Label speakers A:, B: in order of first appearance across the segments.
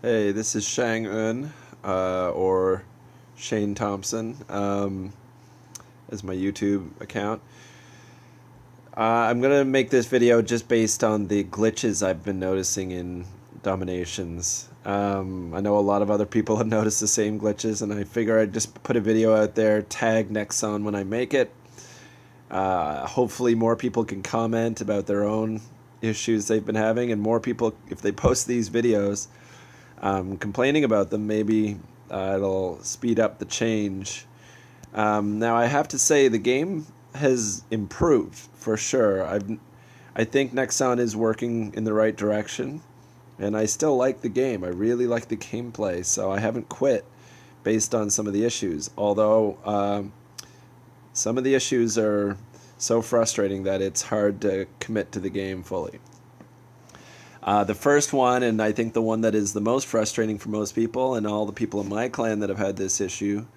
A: Hey, this is Shang Un, or Shane Thompson, as my YouTube account. I'm gonna make this video just based on the glitches I've been noticing in Dominations. I know a lot of other people have noticed the same glitches, and I figure I'd just put a video out there, tag Nexon when I make it. Hopefully more people can comment about their own issues they've been having, and more people, if they post these videos, complaining about them, maybe it'll speed up the change. Now, I have to say the game has improved for sure. I think Nexon is working in the right direction, and I still like the game. I really like the gameplay, so I haven't quit based on some of the issues. Although some of the issues are so frustrating that it's hard to commit to the game fully. The first one, and I think the one that is the most frustrating for most people, and all the people in my clan that have had this issue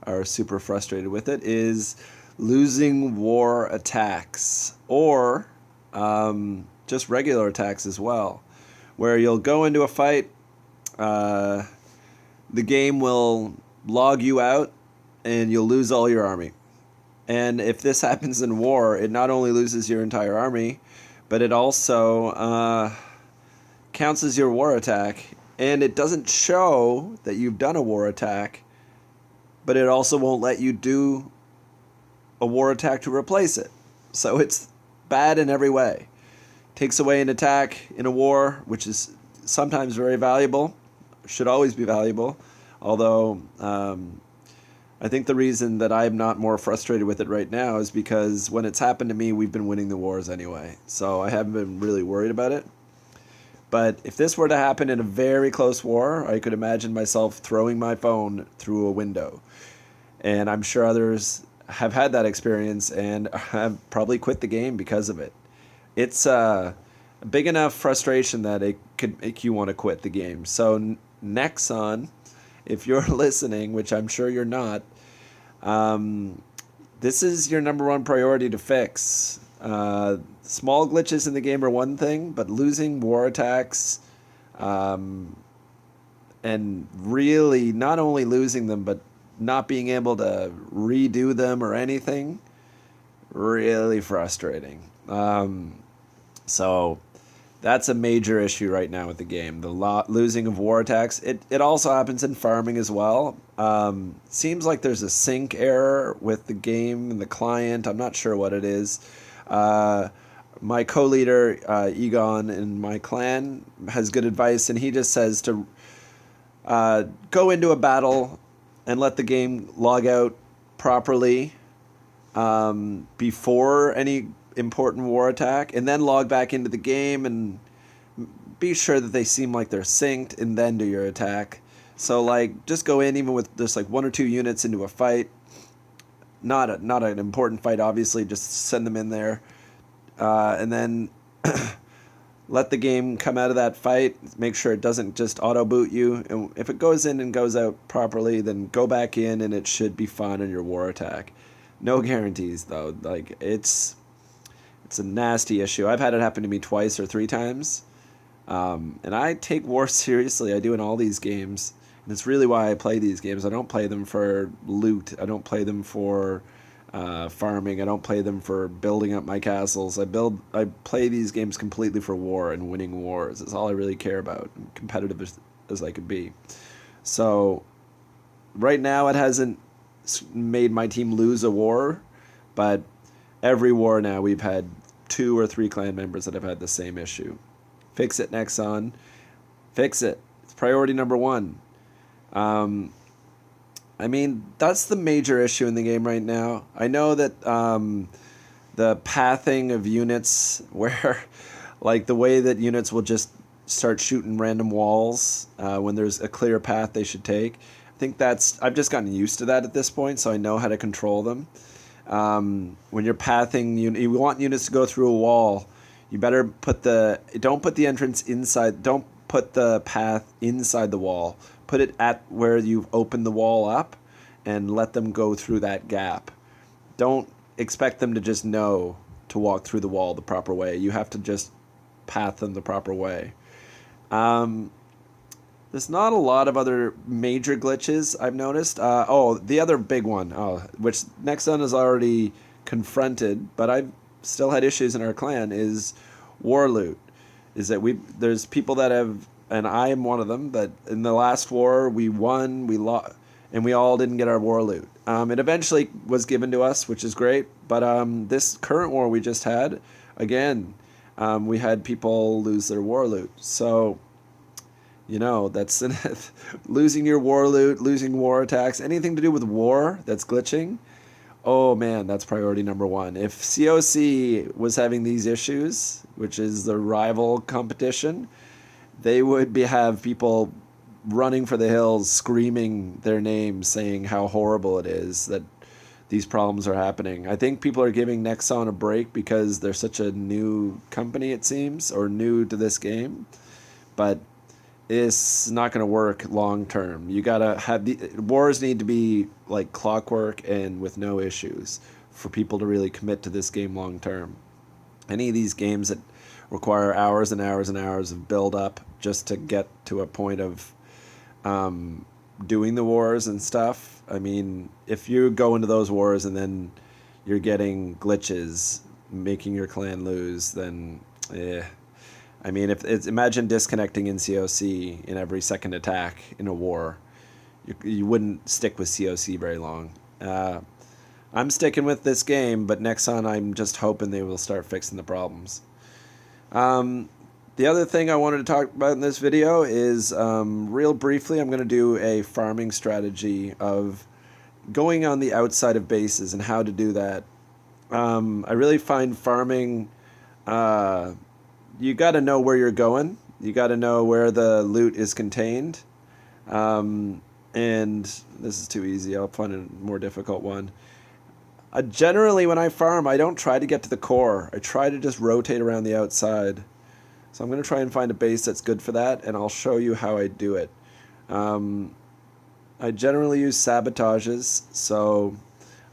A: are super frustrated with it, is losing war attacks or just regular attacks as well, where you'll go into a fight, the game will log you out, and you'll lose all your army. And if this happens in war, it not only loses your entire army, but it also counts as your war attack, and it doesn't show that you've done a war attack, but it also won't let you do a war attack to replace it. So it's bad in every way. Takes away an attack in a war, which is sometimes very valuable, should always be valuable, although I think the reason that I'm not more frustrated with it right now is because when it's happened to me, we've been winning the wars anyway, so I haven't been really worried about it. But if this were to happen in a very close war, I could imagine myself throwing my phone through a window. And I'm sure others have had that experience and have probably quit the game because of it. It's a big enough frustration that it could make you want to quit the game. So Nexon, if you're listening, which I'm sure you're not, this is your number one priority to fix. Small glitches in the game are one thing, but losing war attacks, and really not only losing them, but not being able to redo them or anything, really frustrating. So that's a major issue right now with the game. The losing of war attacks. It also happens in farming as well. Seems like there's a sync error with the game and the client. I'm not sure what it is. My co-leader, Egon, in my clan has good advice, and he just says to go into a battle and let the game log out properly before any important war attack, and then log back into the game and be sure that they seem like they're synced, and then do your attack. So like, just go in even with just like 1 or 2 units into a fight. Not an important fight, obviously. Just send them in there, and then let the game come out of that fight. Make sure it doesn't just auto boot you. And if it goes in and goes out properly, then go back in, and it should be fine on your war attack. No guarantees though. Like it's a nasty issue. I've had it happen to me twice or 3 times, and I take war seriously. I do in all these games. And it's really why I play these games. I don't play them for loot. I don't play them for farming. I don't play them for building up my castles. I play these games completely for war and winning wars. It's all I really care about. Competitive as I could be. So right now it hasn't made my team lose a war, but every war now we've had 2 or 3 clan members that have had the same issue. Fix it, Nexon. Fix it. It's priority number 1. I mean, that's the major issue in the game right now. I know that the pathing of units, where like the way that units will just start shooting random walls when there's a clear path they should take. I think I've just gotten used to that at this point, so I know how to control them. When you're pathing, you want units to go through a wall. You better don't put the entrance inside. Don't put the path inside the wall. Put it at where you've opened the wall up, and let them go through that gap. Don't expect them to just know to walk through the wall the proper way. You have to just path them the proper way. There's not a lot of other major glitches I've noticed. Oh, the other big one, which Nexon has already confronted, but I've still had issues in our clan, is war loot. Is that there's people that have, and I am one of them, that in the last war we won, we lost, and we all didn't get our war loot. It eventually was given to us, which is great, but this current war we just had, again, we had people lose their war loot. So that's losing your war loot, losing war attacks, anything to do with war that's glitching. Oh man, that's priority number one. If COC was having these issues, which is the rival competition, they would have people running for the hills, screaming their names, saying how horrible it is that these problems are happening. I think people are giving Nexon a break because they're such a new company, it seems, or new to this game. But it's not going to work long term. You gotta have the wars need to be like clockwork and with no issues for people to really commit to this game long term. Any of these games that require hours and hours and hours of build up just to get to a point of doing the wars and stuff. I mean, if you go into those wars and then you're getting glitches making your clan lose, then I mean, if it's, imagine disconnecting in COC in every second attack in a war. You wouldn't stick with COC very long. I'm sticking with this game, but Nexon, I'm just hoping they will start fixing the problems. The other thing I wanted to talk about in this video is, real briefly, I'm going to do a farming strategy of going on the outside of bases and how to do that. I really find farming... you got to know where you're going. You got to know where the loot is contained. And this is too easy. I'll find a more difficult one. Generally, when I farm, I don't try to get to the core. I try to just rotate around the outside. So I'm going to try and find a base that's good for that, and I'll show you how I do it. I generally use sabotages, so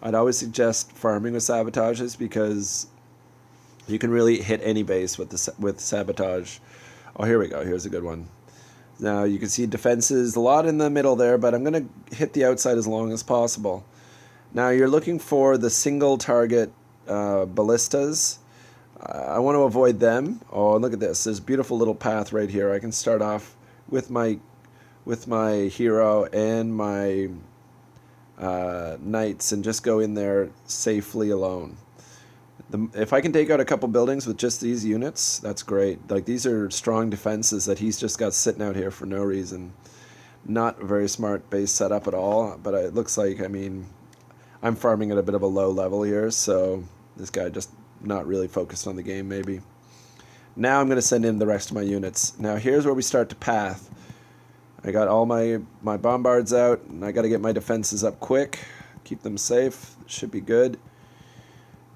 A: I'd always suggest farming with sabotages because you can really hit any base with sabotage. Oh, here we go. Here's a good one. Now you can see defenses, a lot in the middle there, but I'm going to hit the outside as long as possible. Now you're looking for the single target ballistas. I want to avoid them. Oh, look at this. There's a beautiful little path right here. I can start off with my hero and my knights and just go in there safely alone. If I can take out a couple buildings with just these units, that's great. Like, these are strong defenses that he's just got sitting out here for no reason. Not a very smart base setup at all, but it looks like, I mean, I'm farming at a bit of a low level here, so this guy just not really focused on the game, maybe. Now I'm going to send in the rest of my units. Now here's where we start to path. I got all my bombards out, and I got to get my defenses up quick. Keep them safe. Should be good.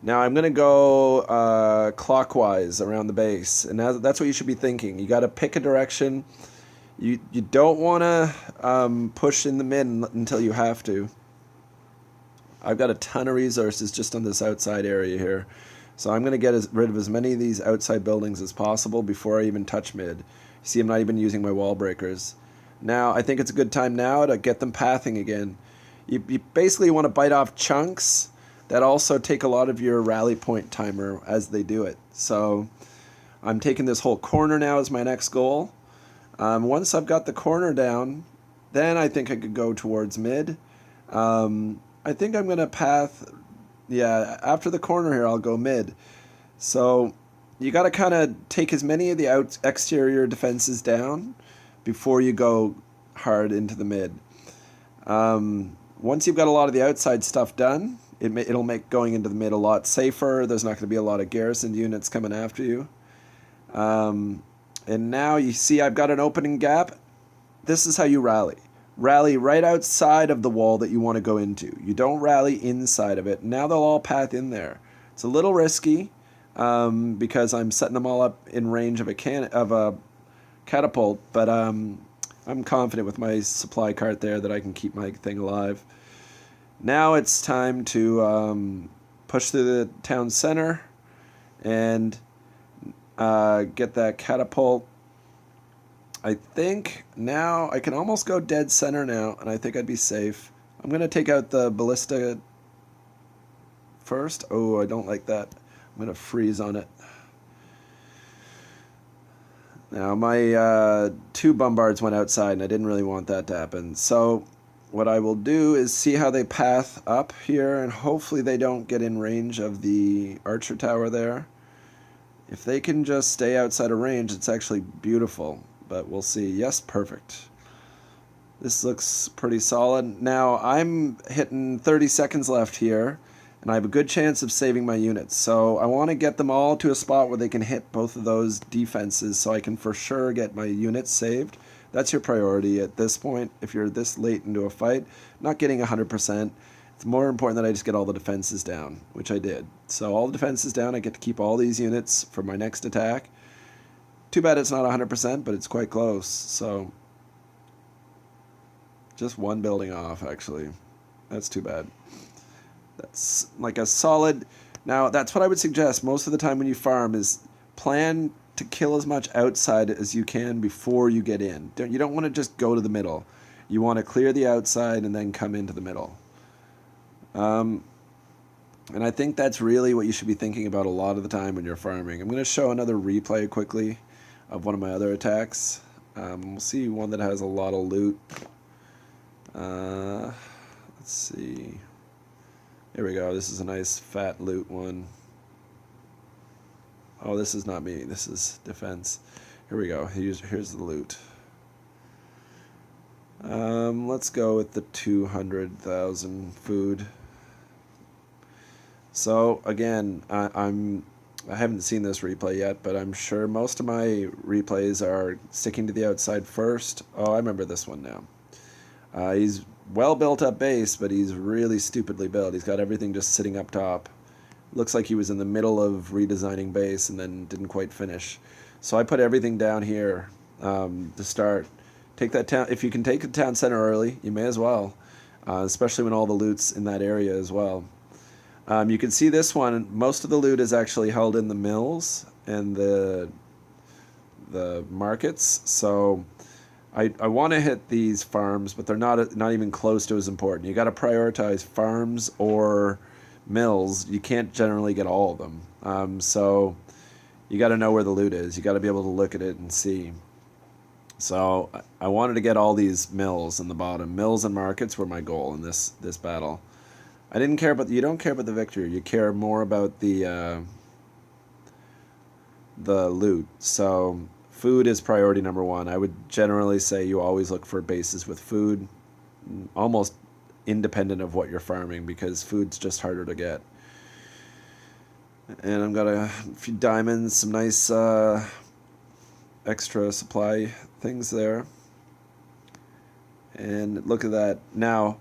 A: Now I'm going to go clockwise around the base, and that's what you should be thinking. You got to pick a direction. You don't want to push in the mid until you have to. I've got a ton of resources just on this outside area here. So I'm going to get rid of as many of these outside buildings as possible before I even touch mid. See, I'm not even using my wall breakers. Now, I think it's a good time now to get them pathing again. You basically want to bite off chunks that also take a lot of your rally point timer as they do it. So I'm taking this whole corner now as my next goal. Once I've got the corner down, then I think I could go towards mid. I think I'm going to path... Yeah, after the corner here, I'll go mid. So you got to kind of take as many of the exterior defenses down before you go hard into the mid. Once you've got a lot of the outside stuff done, it'll make going into the mid a lot safer. There's not going to be a lot of garrison units coming after you. And now you see I've got an opening gap. This is how you rally. Rally right outside of the wall that you want to go into. You don't rally inside of it. Now they'll all path in there. It's a little risky because I'm setting them all up in range of a catapult, but I'm confident with my supply cart there that I can keep my thing alive. Now it's time to push through the town center and get that catapult I think now I can almost go dead center now, and I think I'd be safe. I'm going to take out the ballista first. Oh, I don't like that. I'm going to freeze on it. Now, my 2 bombards went outside, and I didn't really want that to happen. So what I will do is see how they path up here, and hopefully they don't get in range of the archer tower there. If they can just stay outside of range, it's actually beautiful. But we'll see. Yes, perfect. This looks pretty solid. Now, I'm hitting 30 seconds left here, and I have a good chance of saving my units. So I want to get them all to a spot where they can hit both of those defenses so I can for sure get my units saved. That's your priority at this point. If you're this late into a fight, not getting 100%. It's more important that I just get all the defenses down, which I did. So all the defenses down, I get to keep all these units for my next attack. Too bad it's not 100%, but it's quite close. So just one building off, actually. That's too bad. That's like a solid... Now, that's what I would suggest most of the time when you farm is plan to kill as much outside as you can before you get in. You don't want to just go to the middle. You want to clear the outside and then come into the middle. And I think that's really what you should be thinking about a lot of the time when you're farming. I'm going to show another replay quickly of one of my other attacks. We'll see one that has a lot of loot. Let's see. Here we go. This is a nice fat loot one. Oh, this is not me. This is defense. Here we go. Here's the loot. Let's go with the 200,000 food. So again, I haven't seen this replay yet, but I'm sure most of my replays are sticking to the outside first. Oh, I remember this one now. He's well built up base, but he's really stupidly built. He's got everything just sitting up top. Looks like he was in the middle of redesigning base and then didn't quite finish. So I put everything down here to start. Take that town. If you can take the town center early, you may as well, especially when all the loot's in that area as well. You can see this one. Most of the loot is actually held in the mills and the markets. So I want to hit these farms, but they're not even close to as important. You got to prioritize farms or mills. You can't generally get all of them. So you got to know where the loot is. You got to be able to look at it and see. So I wanted to get all these mills in the bottom. Mills and markets were my goal in this battle. I didn't care about... You don't care about the victory. You care more about the loot. So food is priority number one. I would generally say you always look for bases with food, almost independent of what you're farming, because food's just harder to get. And I've got a few diamonds, some nice extra supply things there. And look at that. Now,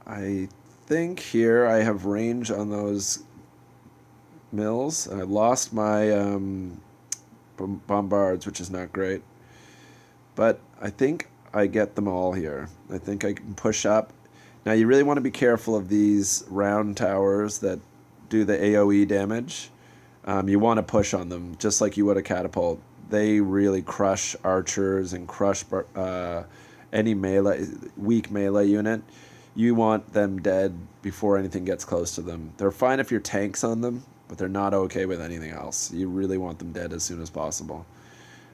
A: I think here I have range on those mills. I lost my bombards, which is not great. But I think I get them all here. I think I can push up. Now you really want to be careful of these round towers that do the AoE damage. You want to push on them, just like you would a catapult. They really crush archers and crush any weak melee unit. You want them dead before anything gets close to them. They're fine if you're tanks on them, but they're not okay with anything else. You really want them dead as soon as possible.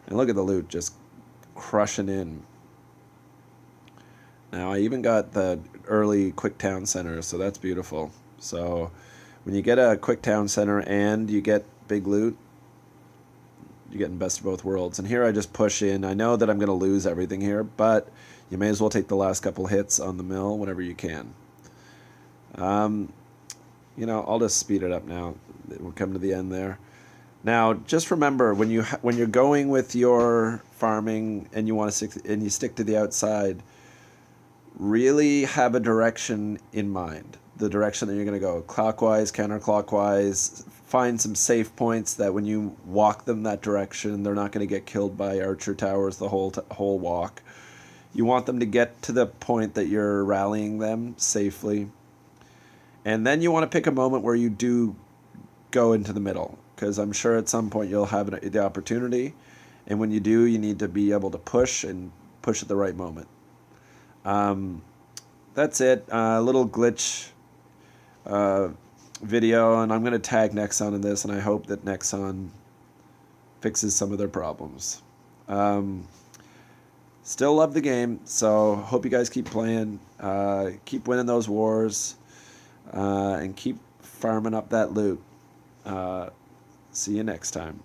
A: And look at the loot, just crushing in. Now, I even got the early quick town center, so that's beautiful. So when you get a quick town center and you get big loot, you're getting best of both worlds. And here I just push in. I know that I'm going to lose everything here, but you may as well take the last couple hits on the mill whenever you can. You know, I'll just speed it up now. We'll come to the end there. Now, just remember, when you're going with your farming and you want to stick to the outside, really have a direction in mind. The direction that you're going to go, clockwise, counterclockwise. Find some safe points that when you walk them that direction, they're not going to get killed by archer towers the whole walk. You want them to get to the point that you're rallying them safely. And then you want to pick a moment where you do go into the middle, because I'm sure at some point you'll have the opportunity. And when you do, you need to be able to push and push at the right moment. That's it. A little glitch video, and I'm going to tag Nexon in this, and I hope that Nexon fixes some of their problems. Still love the game, so hope you guys keep playing, keep winning those wars, and keep farming up that loot. See you next time.